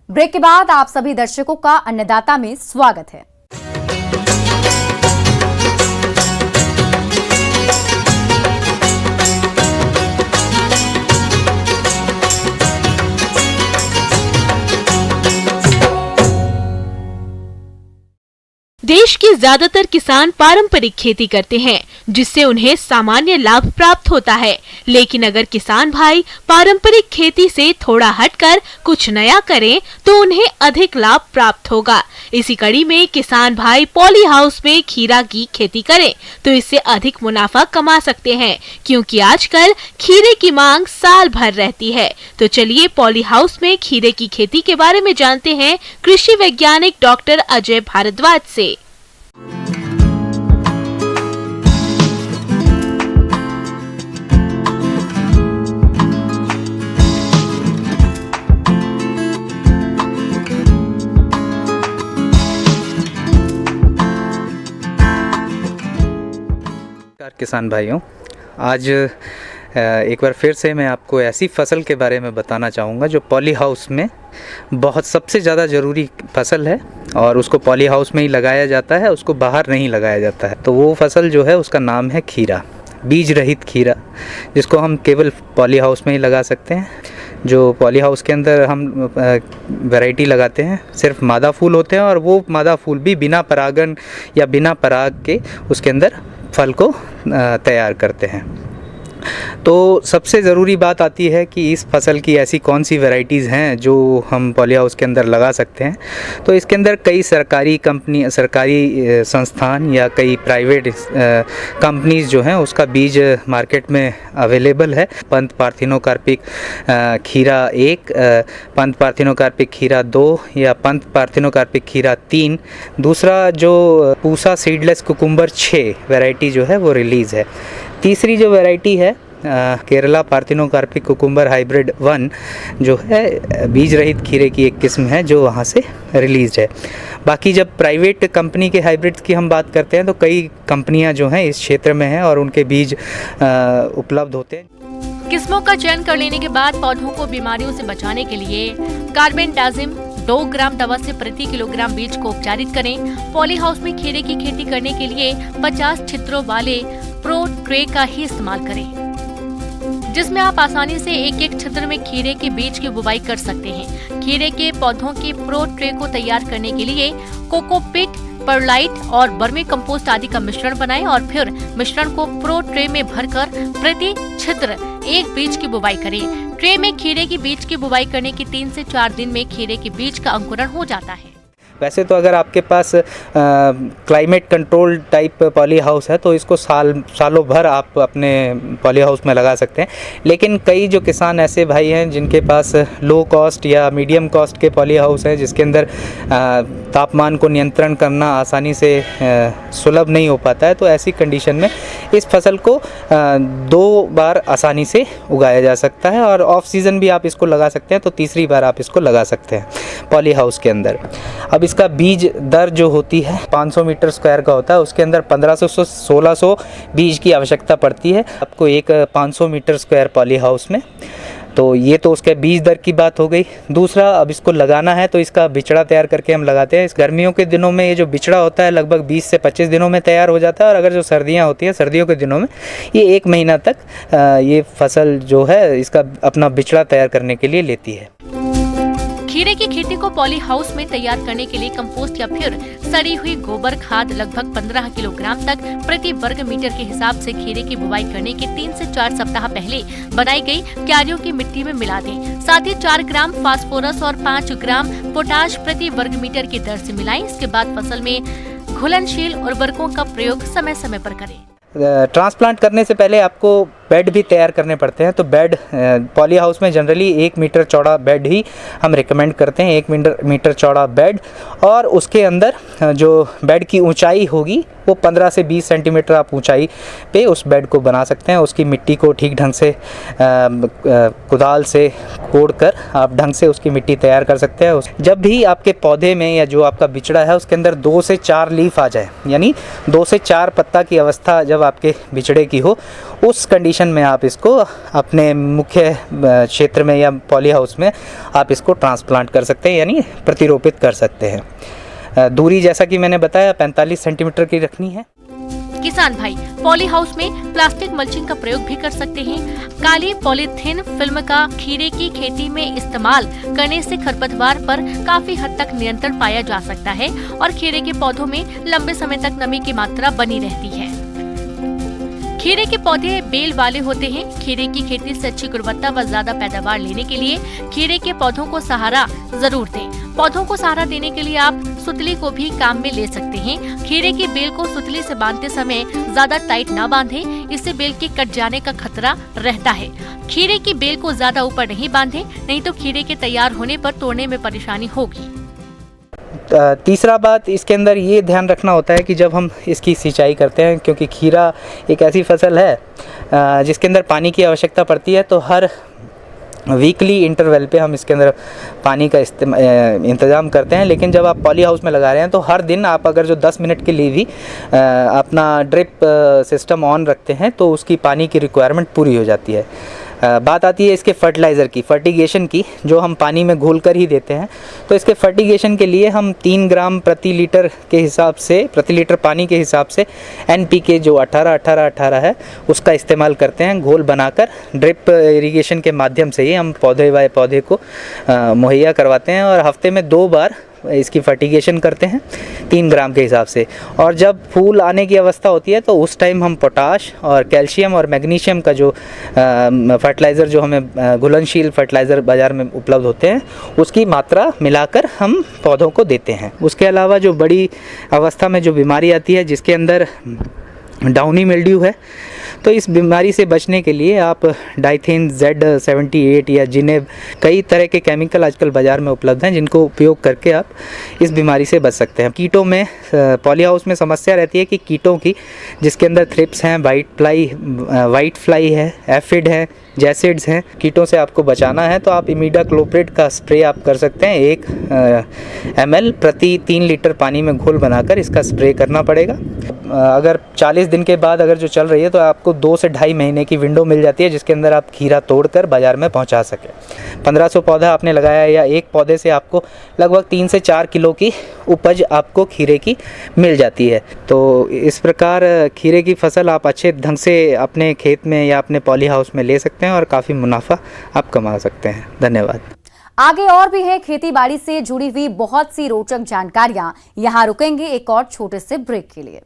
Break के बाद आप सभी दर्शकों का अन्नदाता में स्वागत है। देश के ज्यादातर किसान पारंपरिक खेती करते हैं, जिससे उन्हें सामान्य लाभ प्राप्त होता है। लेकिन अगर किसान भाई पारंपरिक खेती से थोड़ा हटकर कुछ नया करें तो उन्हें अधिक लाभ प्राप्त होगा। इसी कड़ी में किसान भाई पॉली हाउस में खीरा की खेती करें तो इससे अधिक मुनाफा कमा सकते हैं, क्योंकि आजकल खीरे की मांग साल भर रहती है। तो चलिए पॉली हाउस में खीरे की खेती के बारे में जानते हैं कृषि वैज्ञानिक डॉक्टर अजय भारद्वाज से। किसान भाइयों, आज एक बार फिर से मैं आपको ऐसी फसल के बारे में बताना चाहूँगा जो पॉली हाउस में बहुत सबसे ज़्यादा ज़रूरी फसल है और उसको पॉली हाउस में ही लगाया जाता है, उसको बाहर नहीं लगाया जाता है। तो वो फसल जो है उसका नाम है खीरा, बीज रहित खीरा, जिसको हम केवल पॉली हाउस में ही लगा सकते हैं। जो पॉली हाउस के अंदर हम वैरायटी लगाते हैं, सिर्फ मादा फूल होते हैं और वो मादा फूल भी बिना परागन या बिना पराग के उसके अंदर फल को तैयार करते हैं। तो सबसे ज़रूरी बात आती है कि इस फसल की ऐसी कौन सी वैरायटीज़ हैं जो हम पॉली हाउस के अंदर लगा सकते हैं। तो इसके अंदर कई सरकारी संस्थान या कई प्राइवेट कंपनीज़ जो हैं उसका बीज मार्केट में अवेलेबल है। पंत पार्थिनोकार्पिक खीरा 1, पंत पार्थिनोकार्पिक खीरा 2 या पंत पार्थिनोकार्पिक खीरा 3। दूसरा जो पूसा सीडलेस कुकुम्बर 6 वैरायटी जो है वो रिलीज़ है। तीसरी जो वैरायटी है केरला पार्थिनोकार्पिक कुकुम्बर हाइब्रिड 1 जो है बीज रहित खीरे की एक किस्म है जो वहाँ से रिलीज़ है। बाकी जब प्राइवेट कंपनी के हाइब्रिड्स की हम बात करते हैं तो कई कंपनियां जो हैं इस क्षेत्र में हैं और उनके बीज उपलब्ध होते हैं। किस्मों का चयन कर लेने के बाद पौधों को बीमारियों से बचाने के लिए कार्बेंडाजिम 2 ग्राम दवा से प्रति किलोग्राम बीज को उपचारित करें। पॉली हाउस में खीरे की खेती करने के लिए 50 छिद्रों वाले प्रो ट्रे का ही इस्तेमाल करें, जिसमें आप आसानी से एक छिद्र में खीरे के बीज की बुवाई कर सकते हैं। खीरे के पौधों की प्रो ट्रे को तैयार करने के लिए कोकोपीट, परलाइट और वर्मी कंपोस्ट आदि का मिश्रण बनाएं और फिर मिश्रण को प्रो ट्रे में भरकर प्रति छिद्र एक बीज की बुवाई करें। ट्रे में खीरे की बीज की बुवाई करने के 3 से 4 दिन में खीरे के बीज का अंकुरण हो जाता है। वैसे तो अगर आपके पास climate control type poly house है तो इसको सालों भर आप अपने पॉली हाउस में लगा सकते हैं। लेकिन कई जो किसान ऐसे भाई हैं जिनके पास लो कॉस्ट या मीडियम कॉस्ट के पॉली हाउस हैं जिसके अंदर तापमान को नियंत्रण करना आसानी से सुलभ नहीं हो पाता है, तो ऐसी कंडीशन में इस फसल को 2 बार आसानी से उगाया जा सकता है और ऑफ सीज़न भी आप इसको लगा सकते हैं। तो तीसरी बार आप इसको लगा सकते हैं पॉली हाउस के अंदर। अब इसका बीज दर जो होती है 500 मीटर स्क्वायर का होता है, उसके अंदर 1500 से 1600 बीज की आवश्यकता पड़ती है आपको एक 500 मीटर स्क्वायर पॉली हाउस में। तो ये तो उसके बीज दर की बात हो गई। दूसरा, अब इसको लगाना है तो इसका बिचड़ा तैयार करके हम लगाते हैं। इस गर्मियों के दिनों में ये जो बिचड़ा होता है लगभग 20 से 25 दिनों में तैयार हो जाता है और अगर जो सर्दियाँ होती हैं सर्दियों के दिनों में ये 1 महीना तक ये फसल जो है इसका अपना बिचड़ा तैयार करने के लिए लेती है। खीरे की खेती को पॉली हाउस में तैयार करने के लिए कंपोस्ट या फिर सड़ी हुई गोबर खाद लगभग 15 किलोग्राम तक प्रति वर्ग मीटर के हिसाब से खीरे की बुवाई करने के 3 से 4 सप्ताह पहले बनाई गई क्यारियों की मिट्टी में मिला दें। साथ ही 4 ग्राम फास्फोरस और 5 ग्राम पोटाश प्रति वर्ग मीटर की दर से मिलाएं। इसके बाद फसल में घुलनशील उर्वरकों का प्रयोग समय समय पर करें। ट्रांसप्लांट करने से पहले आपको बेड भी तैयार करने पड़ते हैं। तो बेड पॉली हाउस में जनरली 1 मीटर चौड़ा बेड ही हम रिकमेंड करते हैं, 1 मीटर चौड़ा बेड। और उसके अंदर जो बेड की ऊंचाई होगी वो 15 से 20 सेंटीमीटर आप ऊंचाई पे उस बेड को बना सकते हैं। उसकी मिट्टी को ठीक ढंग से कुदाल से कोड़ कर आप ढंग से उसकी मिट्टी तैयार कर सकते हैं। जब भी आपके पौधे में या जो आपका बिचड़ा है उसके अंदर 2 से 4 लीफ आ जाए, यानी 2 से 4 पत्ता की अवस्था जब आपके बिचड़े की हो, उस कंडीशन कंडीशन में आप इसको अपने मुख्य क्षेत्र में या पॉली हाउस में आप इसको ट्रांसप्लांट कर सकते हैं, यानी प्रतिरोपित कर सकते हैं। दूरी जैसा कि मैंने बताया 45 सेंटीमीटर की रखनी है। किसान भाई पॉली हाउस में प्लास्टिक मल्चिंग का प्रयोग भी कर सकते हैं। काली पॉलीथीन फिल्म का खीरे की खेती में इस्तेमाल करने से खरपतवार पर काफी हद तक नियंत्रण पाया जा सकता है और खीरे के पौधों में लंबे समय तक नमी की मात्रा बनी रहती है। खीरे के पौधे बेल वाले होते हैं। खीरे की खेती से अच्छी गुणवत्ता व ज्यादा पैदावार लेने के लिए खीरे के पौधों को सहारा जरूर दें। पौधों को सहारा देने के लिए आप सुतली को भी काम में ले सकते हैं। खीरे की बेल को सुतली से बांधते समय ज्यादा टाइट न बांधें, इससे बेल के कट जाने का खतरा रहता है। खीरे की बेल को ज्यादा ऊपर नहीं बांधें, नहीं तो खीरे के तैयार होने पर तोड़ने में परेशानी होगी। तीसरा बात इसके अंदर ये ध्यान रखना होता है कि जब हम इसकी सिंचाई करते हैं, क्योंकि खीरा एक ऐसी फसल है जिसके अंदर पानी की आवश्यकता पड़ती है, तो हर वीकली इंटरवल पे हम इसके अंदर पानी का इंतज़ाम करते हैं। लेकिन जब आप पॉली हाउस में लगा रहे हैं तो हर दिन आप अगर जो 10 मिनट के लिए भी अपना ड्रिप सिस्टम ऑन रखते हैं तो उसकी पानी की रिक्वायरमेंट पूरी हो जाती है। बात आती है इसके फर्टिलाइज़र की, फर्टिगेशन की, जो हम पानी में घोल कर ही देते हैं। तो इसके फर्टिगेशन के लिए हम 3 ग्राम प्रति लीटर के हिसाब से, प्रति लीटर पानी के हिसाब से NPK जो 18-18-18 है उसका इस्तेमाल करते हैं। घोल बनाकर ड्रिप इरिगेशन के माध्यम से ही हम पौधे को मुहैया करवाते हैं और हफ्ते में 2 बार इसकी फर्टिगेशन करते हैं 3 ग्राम के हिसाब से। और जब फूल आने की अवस्था होती है तो उस टाइम हम पोटाश और कैल्शियम और मैग्नीशियम का जो फर्टिलाइज़र, जो हमें घुलनशील फर्टिलाइज़र बाज़ार में उपलब्ध होते हैं, उसकी मात्रा मिलाकर हम पौधों को देते हैं। उसके अलावा जो बड़ी अवस्था में जो बीमारी आती है जिसके अंदर डाउनी मिल्ड्यू है, तो इस बीमारी से बचने के लिए आप डाइथेन Z78 या जिनेब, कई तरह के केमिकल आजकल बाज़ार में उपलब्ध हैं जिनको उपयोग करके आप इस बीमारी से बच सकते हैं। कीटों में पॉली हाउस में समस्या रहती है कि कीटों की, जिसके अंदर थ्रिप्स हैं, वाइट फ्लाई है, एफिड है, जैसिड्स हैं, कीटों से आपको बचाना है तो आप इमिडाक्लोप्रिड का स्प्रे आप कर सकते हैं। 1 ml प्रति 3 लीटर पानी में घोल बनाकर इसका स्प्रे करना पड़ेगा। अगर 40 दिन के बाद अगर जो चल रही है तो आपको 2 से 2.5 महीने की विंडो मिल जाती है जिसके अंदर आप खीरा तोड़कर बाज़ार में पहुंचा सकें। 1500 पौधा आपने लगाया या एक पौधे से आपको लगभग 3 से 4 किलो की उपज आपको खीरे की मिल जाती है। तो इस प्रकार खीरे की फसल आप अच्छे ढंग से अपने खेत में या अपने पॉली हाउस में ले सकते हैं और काफ़ी मुनाफा आप कमा सकते हैं। धन्यवाद। आगे और भी है खेती बाड़ी से जुड़ी हुई बहुत सी रोचक जानकारियां। यहाँ रुकेंगे एक और छोटे से ब्रेक के लिए।